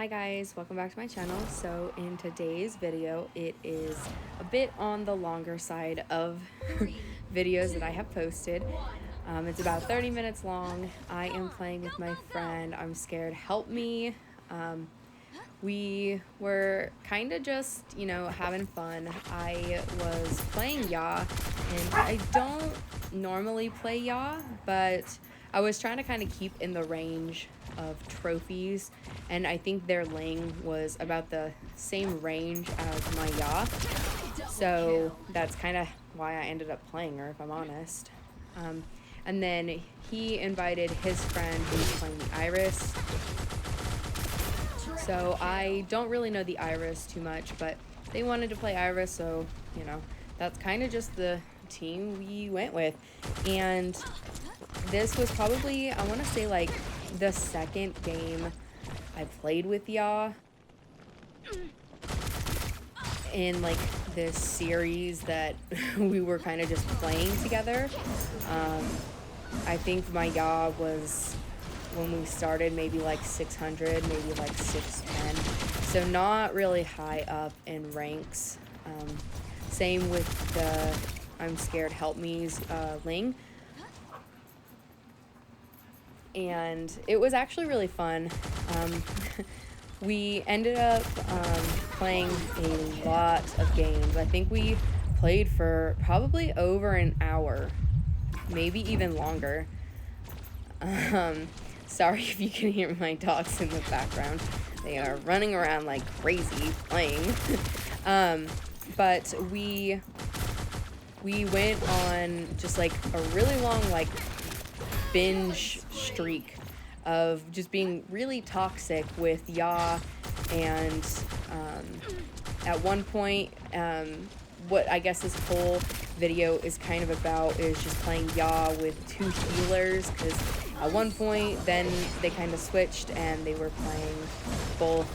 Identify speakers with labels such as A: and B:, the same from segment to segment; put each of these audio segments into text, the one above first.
A: Hi guys, welcome back to my channel. So in today's video, it is a bit on the longer side of videos that I have posted. It's about 30 minutes long. I am playing with my friend. I'm scared, help me. We were kind of just, having fun. I was playing Ya, and I don't normally play Ya, but I was trying to kind of keep in the range of trophies, and I think their Ling was about the same range as my Ya, so that's kind of why I ended up playing her, if I'm honest. And then he invited his friend who's playing the Iris. So I don't really know the Iris too much, but they wanted to play Iris, so, that's kind of just the team we went with. And this was probably, I want to say, like, the second game I played with Ya in, like, this series that we were kind of just playing together. I think my Ya was, when we started, maybe like 600, maybe like 610, so not really high up in ranks. Same with the I'm Scared Help Me's Ling, and it was actually really fun. We ended up playing a lot of games. I think we played for probably over an hour, maybe even longer. Sorry if you can hear my dogs in the background. They are running around like crazy playing. But we went on just like a really long like binge streak of just being really toxic with Ya, and at one point, what I guess this whole video is kind of about is just playing Ya with two healers, because at one point then they kind of switched and they were playing both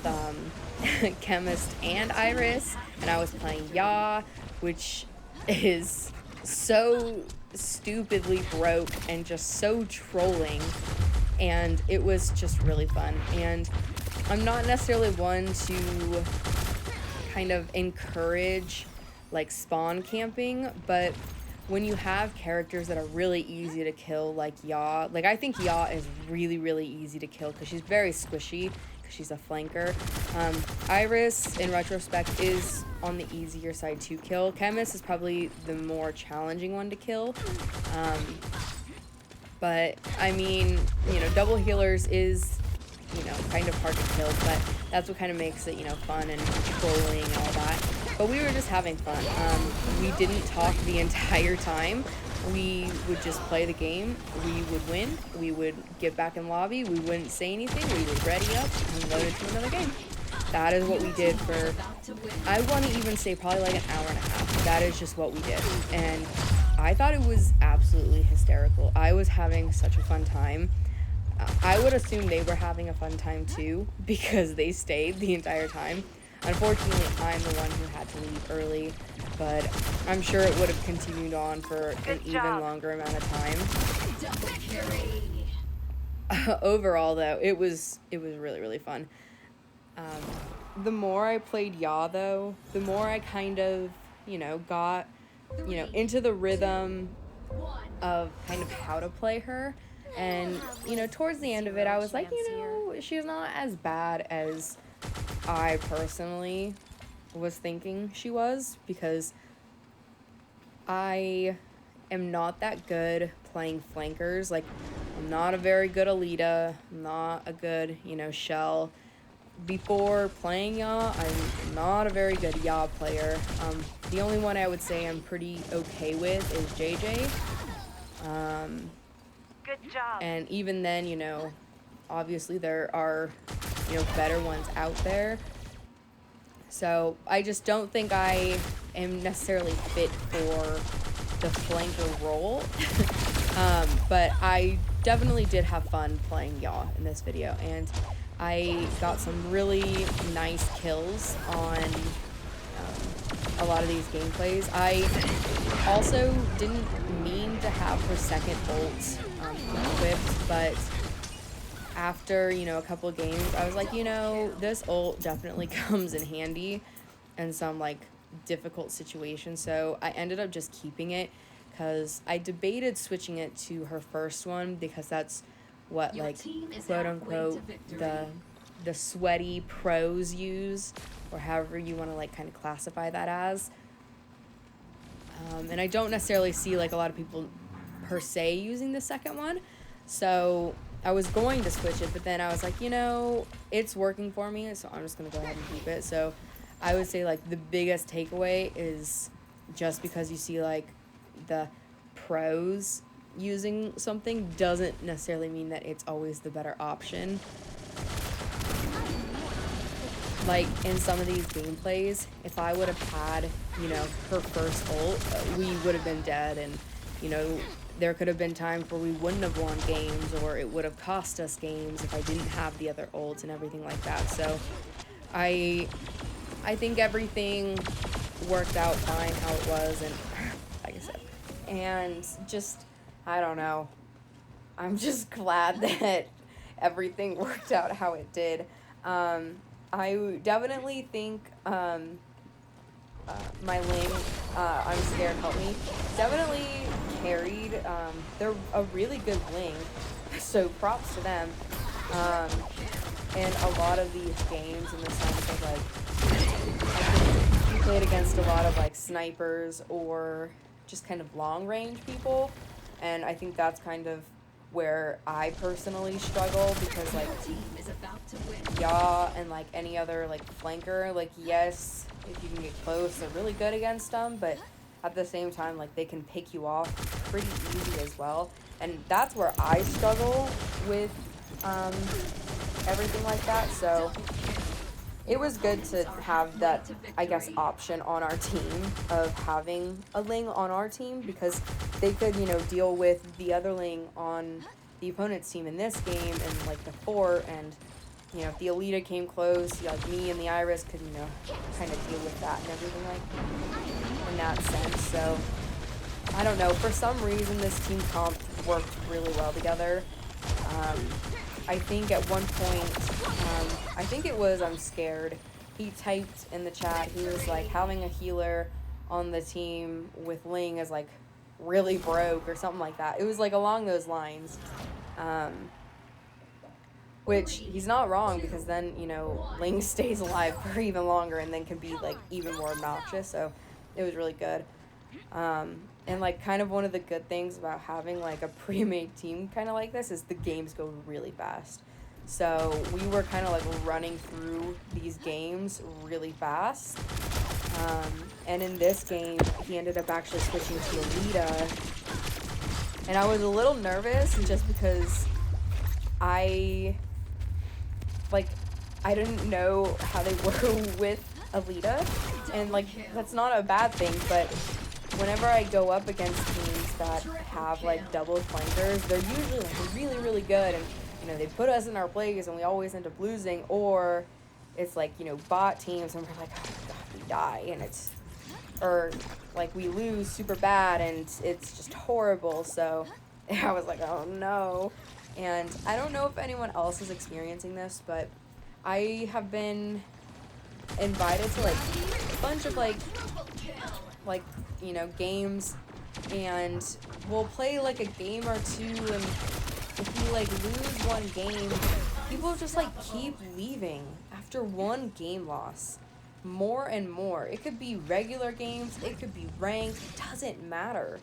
A: Chemist and Iris, and I was playing Ya, which is so stupidly broke and just so trolling, and it was just really fun. And I'm not necessarily one to kind of encourage like spawn camping, but when you have characters that are really easy to kill like Ya, like I think Ya is really easy to kill because she's very squishy, because she's a flanker. Iris, in retrospect, is on the easier side to kill. Chemist is probably the more challenging one to kill. But I mean, double healers is, kind of hard to kill, but that's what kind of makes it, fun and trolling and all that. But we were just having fun. We didn't talk the entire time. We would just play the game. We would win. We would get back in lobby. We wouldn't say anything. We would ready up and load into another game. That is what we did for, I want to even say, probably like an hour and a half. That is just what we did. And I thought it was absolutely hysterical. I was having such a fun time. I would assume they were having a fun time too, because they stayed the entire time. Unfortunately, I'm the one who had to leave early, but I'm sure it would have continued on for an even longer amount of time. Overall, though, it was really fun. The more I played Ya, though, the more I kind of, got, into the rhythm of kind of how to play her. And, towards the end of it, I was like, she's not as bad as I personally was thinking she was, because I am not that good playing flankers. Like, I'm not a very good Alita. I'm not a good, Shell. Before playing Ya, I'm not a very good Ya player. The only one I would say I'm pretty okay with is JJ.
B: Good job.
A: And even then, obviously there are, better ones out there. So I just don't think I am necessarily fit for the flanker role. But I definitely did have fun playing Ya in this video, and I got some really nice kills on a lot of these gameplays. I also didn't mean to have her second ult equipped, but after, you know, a couple of games, I was like, you know, this ult definitely comes in handy in some, like, difficult situations. So I ended up just keeping it because I debated switching it to her first one because that's what, like, quote unquote, the sweaty pros use, or however you want to, like, kind of classify that as. And I don't necessarily see, like, a lot of people per se using the second one. So I was going to switch it, but then I was like, you know, it's working for me, so I'm just going to go ahead and keep it. So I would say, like, the biggest takeaway is just because you see, like, the pros using something doesn't necessarily mean that it's always the better option. Like, in some of these gameplays, if I would have had, you know, her first ult, we would have been dead, and, you know, there could have been times where we wouldn't have won games, or it would have cost us games if I didn't have the other ults and everything like that. So I think everything worked out fine how it was, and like I said, and just, I don't know, I'm just glad that everything worked out how it did. I definitely think my Ling, I'm Scared, Help Me, definitely carried. They're a really good Ling, so props to them. And a lot of these games, in the sense of, like, I think we played against a lot of, like, snipers or just kind of long range people, and I think that's kind of where I personally struggle, because, like, and, like, any other, like, flanker, like, yes, if you can get close, they're really good against them, but at the same time, like, they can pick you off pretty easy as well, and that's where I struggle with everything like that. So it was good to have that, I guess, option on our team of having a Ling on our team, because they could, you know, deal with the other Ling on the opponent's team in this game and, like, the fort, and, you know, if the Alita came close, like, me and the Iris could, you know, kind of deal with that and everything, like, in that sense. So I don't know, for some reason this team comp worked really well together. I think at one point, I think it was I'm Scared, he typed in the chat, he was like, having a healer on the team with Ling is, like, really broke, or something like that. It was, like, along those lines. Which, he's not wrong, because then, you know, Ling stays alive for even longer and then can be, like, even more obnoxious, so it was really good. And, like, kind of one of the good things about having, like, a pre-made team kind of like this is the games go really fast. So we were kind of, like, running through these games really fast. And in this game, he ended up actually switching to Alita. And I was a little nervous just because I didn't know how they were with Alita. And, like, that's not a bad thing, but whenever I go up against teams that have, like, double flankers, they're usually, like, really, really good, and, you know, they put us in our place and we always end up losing, or it's, like, you know, bot teams and we're like, oh my god, we die, and it's, or, like, we lose super bad and it's just horrible. So I was like, oh no. And I don't know if anyone else is experiencing this, but I have been invited to, like, a bunch of, like, you know, games, and we'll play, like, a game or two, and if you, like, lose one game, people just, like, keep leaving after one game loss, more and more. It could be regular games, it could be ranked, it doesn't matter.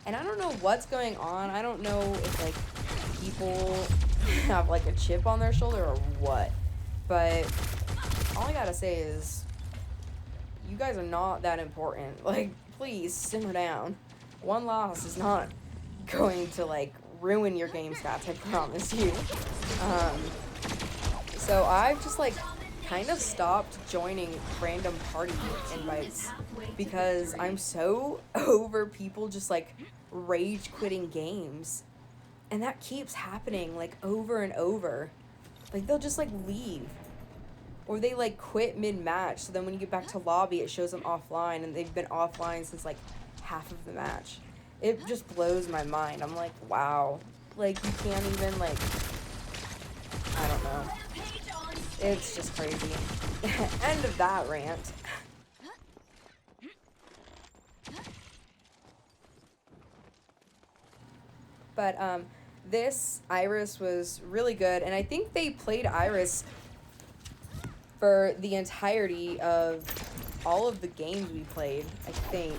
A: And I don't know what's going on. I don't know if, like, people have, like, a chip on their shoulder or what, but all I gotta say is, you guys are not that important. Like, please simmer down. One loss is not going to, like, ruin your game stats, I promise you. So I've just, like, kind of stopped joining random party invites because I'm so over people just, like, rage quitting games. And that keeps happening, like, over and over. Like, they'll just, like, leave. Or they, like, quit mid-match, so then when you get back to lobby, it shows them offline, and they've been offline since, like, half of the match. It just blows my mind. I'm like, wow. Like, you can't even, like, I don't know. It's just crazy. End of that rant. But this Iris was really good, and I think they played Iris for the entirety of all of the games we played, I think.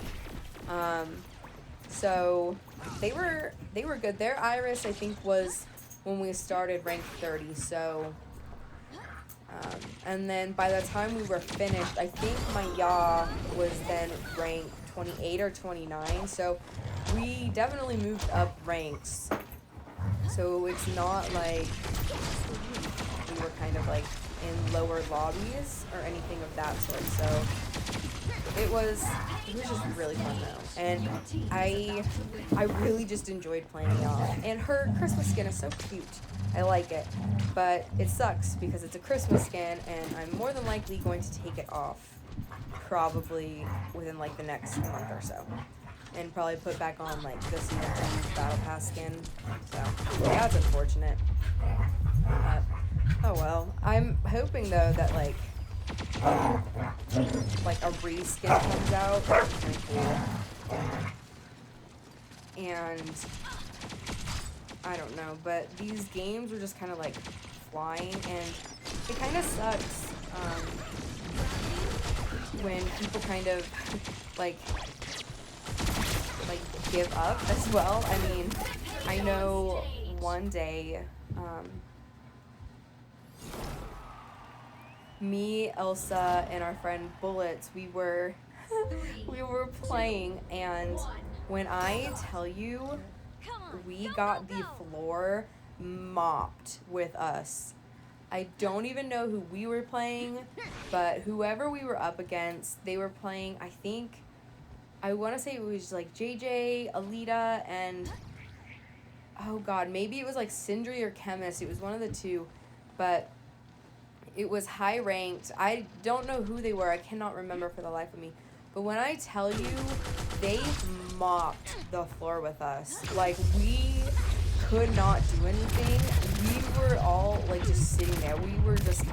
A: So they were good. Their Iris, I think, was when we started rank 30. So and then by the time we were finished, I think my Yaw was then rank 28 or 29. So we definitely moved up ranks. So it's not like we were kind of like in lower lobbies or anything of that sort. So it was just really fun though, and I really just enjoyed playing Yaw. And her Christmas skin is so cute. I like it, but it sucks because it's a Christmas skin, and I'm more than likely going to take it off probably within like the next month or so, and probably put back on like the Season 10 Battle Pass skin. So yeah, it's unfortunate. Oh well. I'm hoping though that like a reskin comes out. Pretty cool. And I don't know, but these games were just kind of like flying, and it kind of sucks when people kind of like give up as well. I mean, I know one day me, Elsa, and our friend Bullets, we were playing, and when I tell you we got the floor mopped with us. I don't even know who we were playing, but whoever we were up against, they were playing, I think, I want to say it was like JJ, Alita, and oh god, maybe it was like Sindri or Chemist. It was one of the two, but it was high ranked. I don't know who they were. I cannot remember for the life of me. But when I tell you, they mopped the floor with us. Like, we could not do anything. We were all like just sitting there. We were just,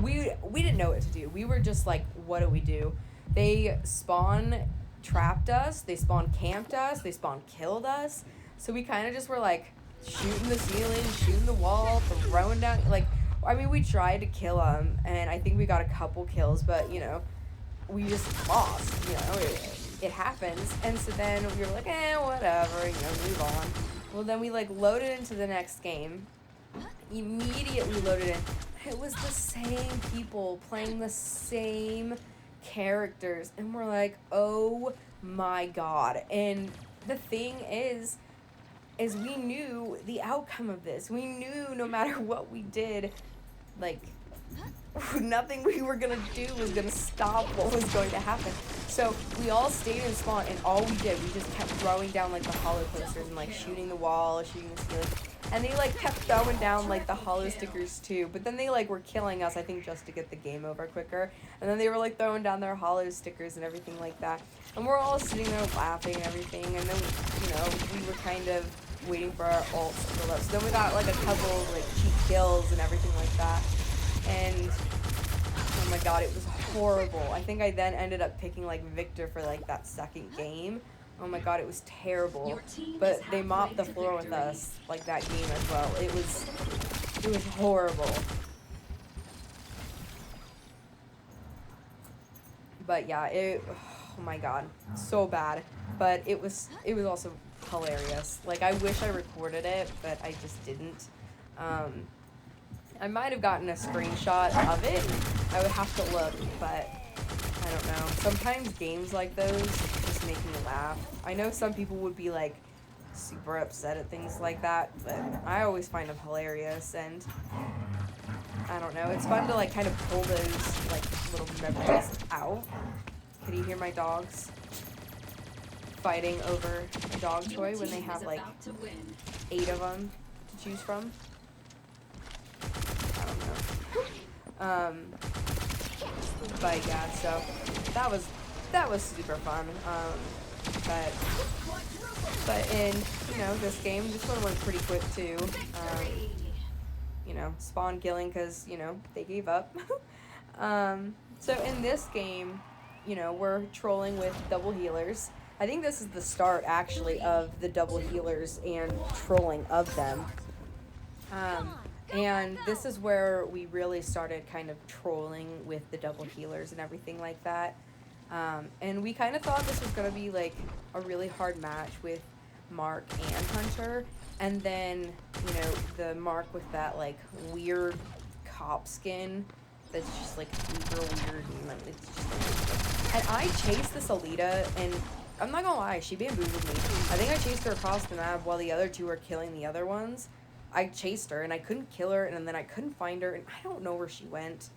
A: we didn't know what to do. We were just like, what do we do? They spawn trapped us. They spawn camped us. They spawn killed us. So we kind of just were like shooting the ceiling, shooting the wall, throwing down, like, I mean, we tried to kill them, and I think we got a couple kills, but, you know, we just lost, you know, it happens. And so then we were like, whatever, you know, move on. Well, then we, like, loaded into the next game, immediately loaded in. It was the same people playing the same characters, and we're like, oh my god. And the thing is we knew the outcome of this. We knew no matter what we did, like, nothing we were gonna do was gonna stop what was going to happen. So we all stayed in spawn, and all we did, we just kept throwing down like the hollow posters and like shooting the wall, shooting the ceiling. And they like kept throwing down like the hollow stickers too. But then they like were killing us, I think, just to get the game over quicker. And then they were like throwing down their hollow stickers and everything like that. And we're all sitting there laughing and everything. And then, you know, we were kind of waiting for our ults to build up. So then we got like a couple like cheap kills and everything like that. And oh my god, it was horrible. I think I then ended up picking like Victor for like that second game. Oh my god, it was terrible. But they mopped the floor with us like that game as well. It was horrible. But yeah, oh my god, so bad. But it was also hilarious. Like, I wish I recorded it, but I just didn't. I might have gotten a screenshot of it. I would have to look, but I don't know. Sometimes games like those just make me laugh. I know some people would be like super upset at things like that, but I always find them hilarious, and I don't know. It's fun to like kind of pull those like little memories out. Can you hear my dogs fighting over a dog toy when they have like 8 of them to choose from? I don't know. But yeah, so that was super fun. But in, you know, this game, this one went pretty quick too. you know, spawn killing because, you know, they gave up. So in this game, you know, we're trolling with double healers. I think this is the start, actually, of the double healers and trolling of them. And this is where we really started kind of trolling with the double healers and everything like that. And we kind of thought this was going to be like a really hard match with Mark and Hunter. And then, you know, the Mark with that like weird cop skin that's just like uber weird, and it's just and I chased this Alita, and I'm not gonna lie, she bamboozled me. I think I chased her across the map while the other two were killing the other ones. I chased her and I couldn't kill her, and then I couldn't find her, and I don't know where she went.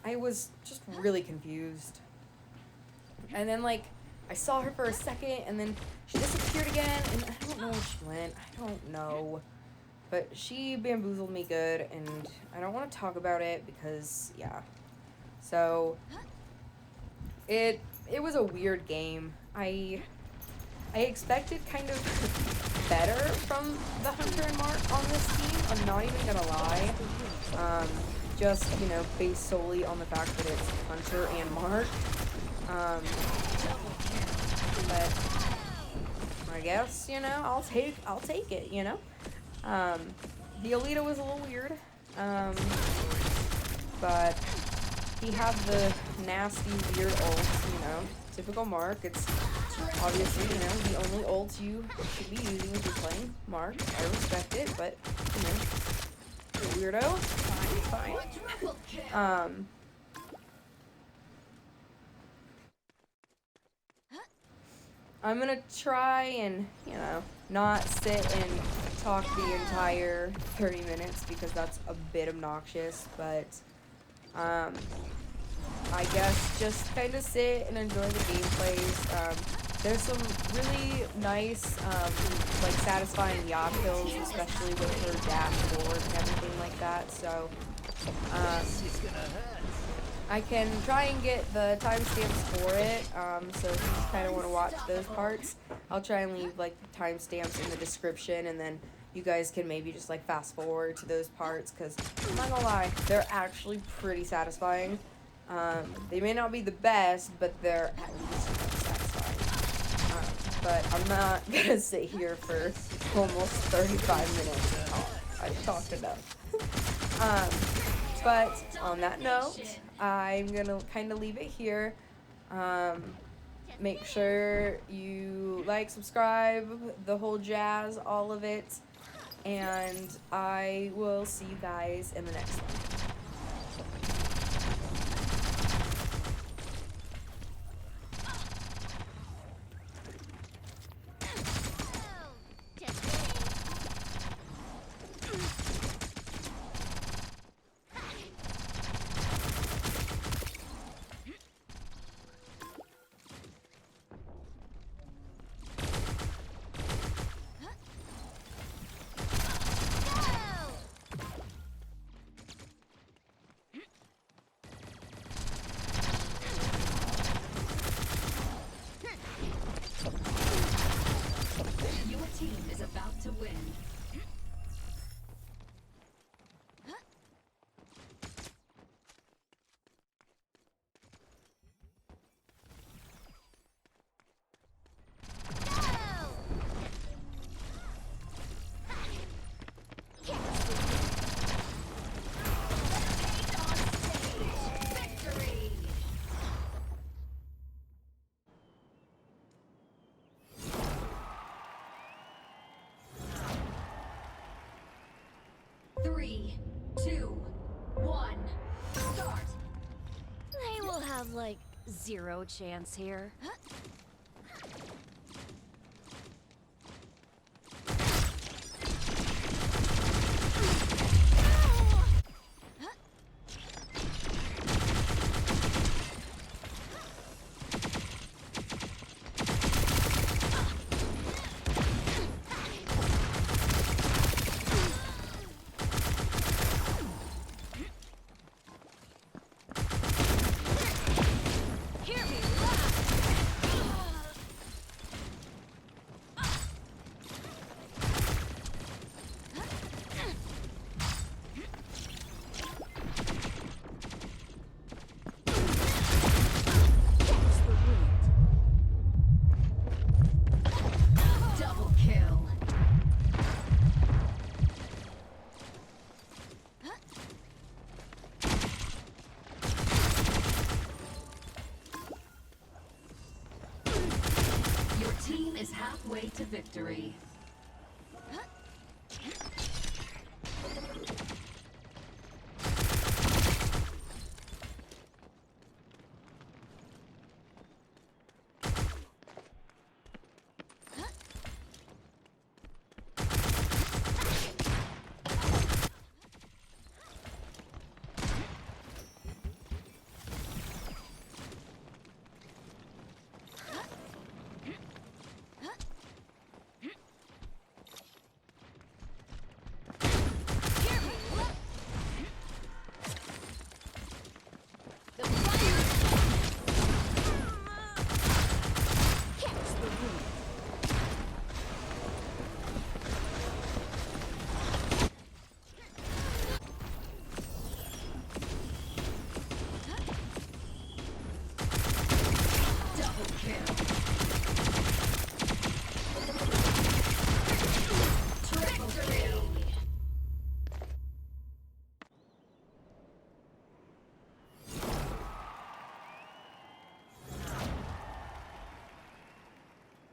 A: I was just really confused. And then like I saw her for a second, and then she disappeared again, and I don't know where she went. I don't know. But she bamboozled me good, and I don't want to talk about it because, yeah. So, it was a weird game. I expected kind of better from the Hunter and Mark on this team. I'm not even gonna lie. Just, you know, based solely on the fact that it's Hunter and Mark. But I guess, you know, I'll take it, you know? The Alita was a little weird, but he had the nasty, weird ults, you know, typical Mark. It's obviously, you know, the only ults you should be using if you're playing Mark. I respect it, but, you know, weirdo, fine. I'm gonna try and, you know, not sit and talk the entire 30 minutes because that's a bit obnoxious, but, I guess just kind of sit and enjoy the gameplays. There's some really nice, like, satisfying yacht kills, especially with her dashboard and everything like that, so, I can try and get the timestamps for it, so if you just kind of want to watch those parts, I'll try and leave, like, the timestamps in the description, and then you guys can maybe just, like, fast forward to those parts, because I'm not gonna lie, they're actually pretty satisfying. They may not be the best, but they're at least satisfying. But I'm not gonna sit here for almost 35 minutes and talk. I've talked enough. But on that note, I'm gonna kind of leave it here. Make sure you like, subscribe, the whole jazz, all of it. And I will see you guys in the next one.
B: To win. Three, two, one, start.
C: They will have, like, zero chance here.
B: is halfway to victory.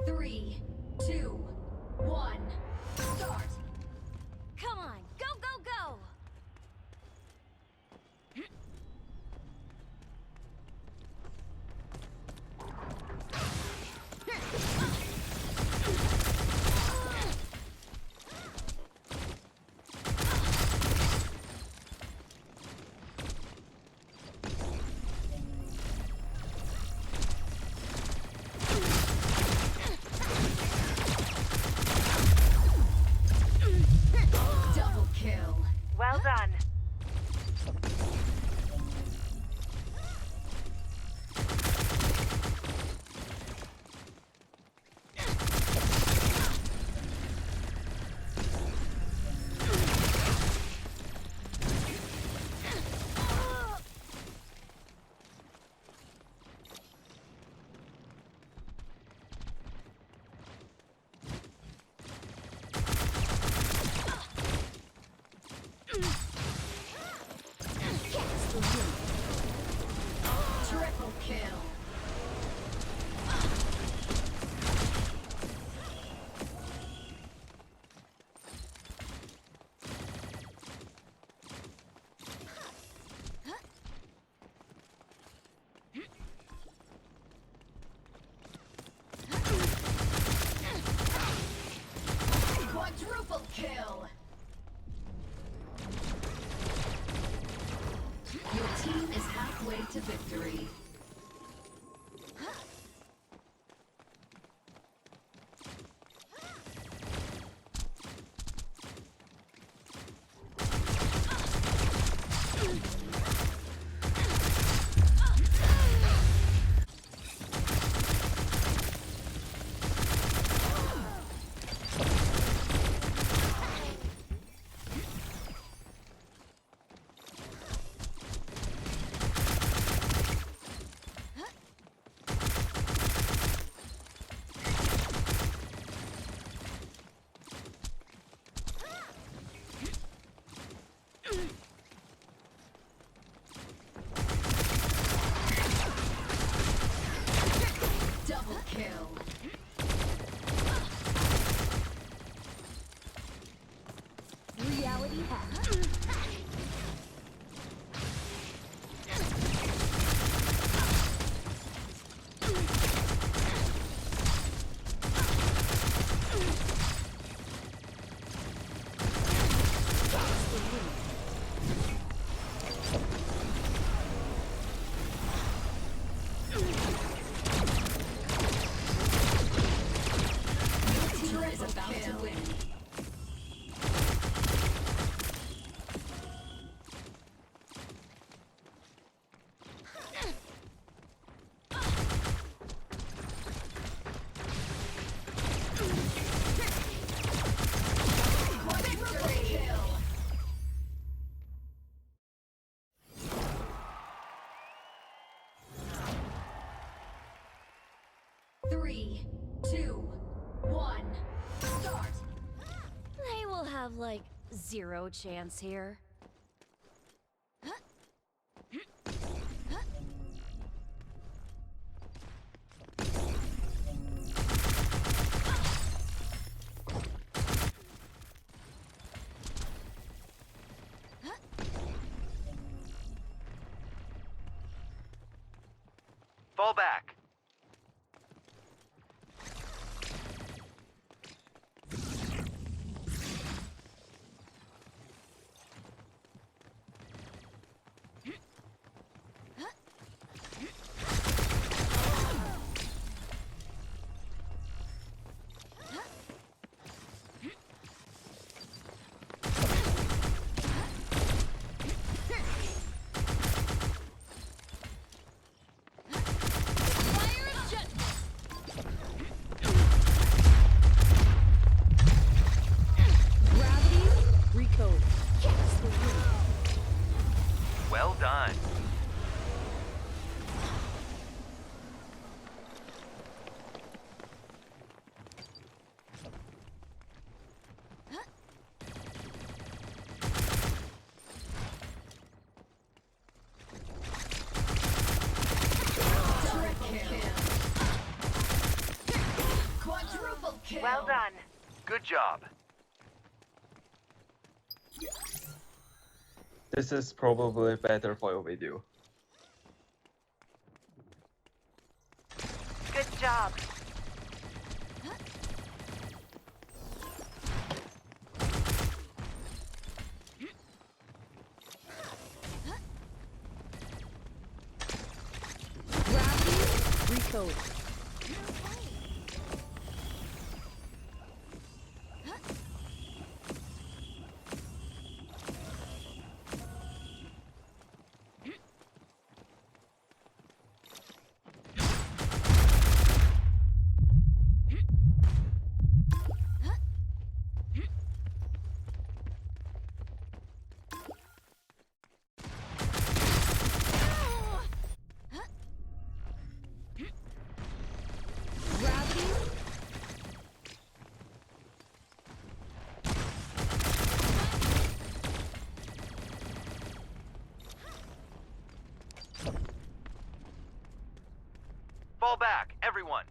B: Three, two, one, start!
C: Come on, go, go, go!
B: Double kill.
D: Well done.
B: Triple kill. Quadruple kill. Your team is halfway to victory. Double kill.
C: Reality hack.
B: Your team is about to win. Quadruple kill. Three, two, one, start!
C: They will have like zero chance here.
D: Fall back. Well done.
B: Quadruple kill.
C: Well done.
D: Good job.
E: This is probably better for your video.
C: Good job.
A: Recode.
D: Fall back, everyone.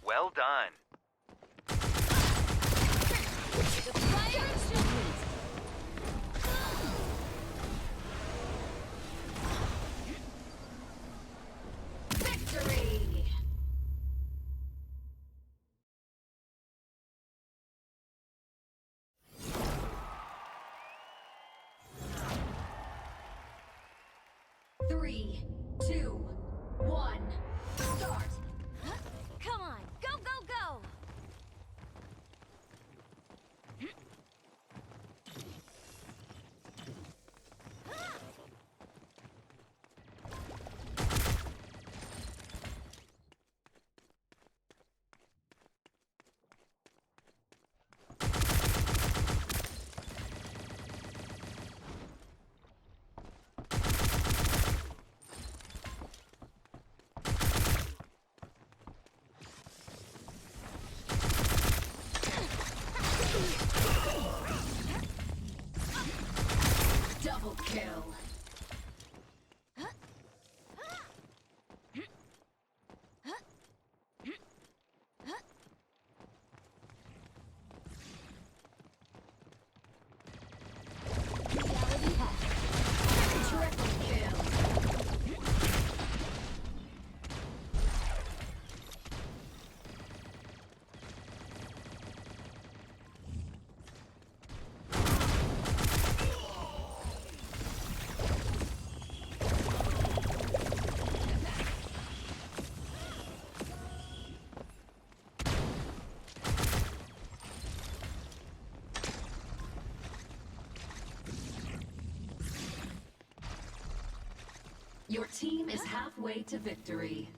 D: Well done.
B: Victory. Three, two, one, start.
C: Come on. Go, go, go.
B: Double kill. Triple kill. Your team is halfway to victory.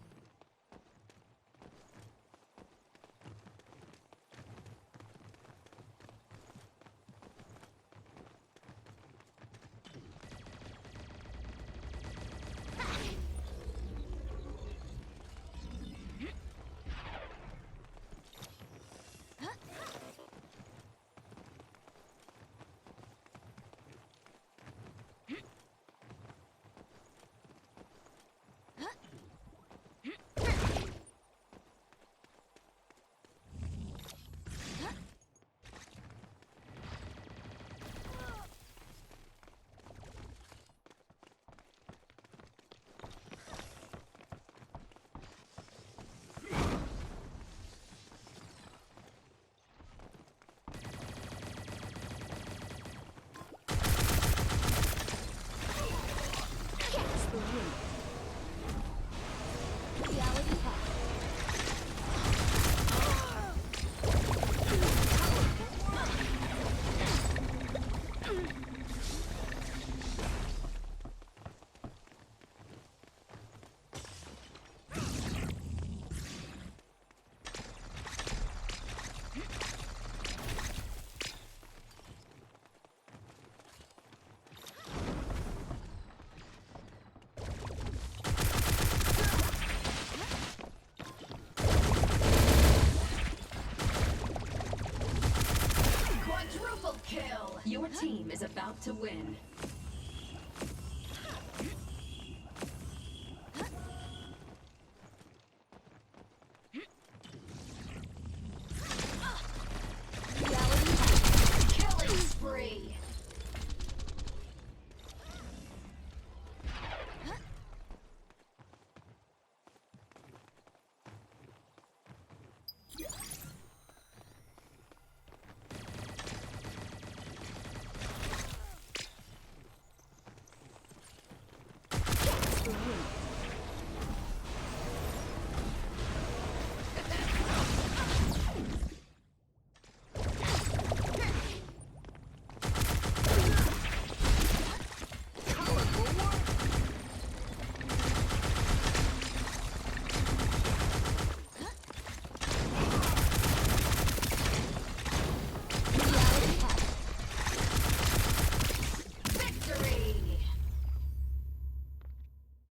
B: Quadruple kill! Your team is about to win.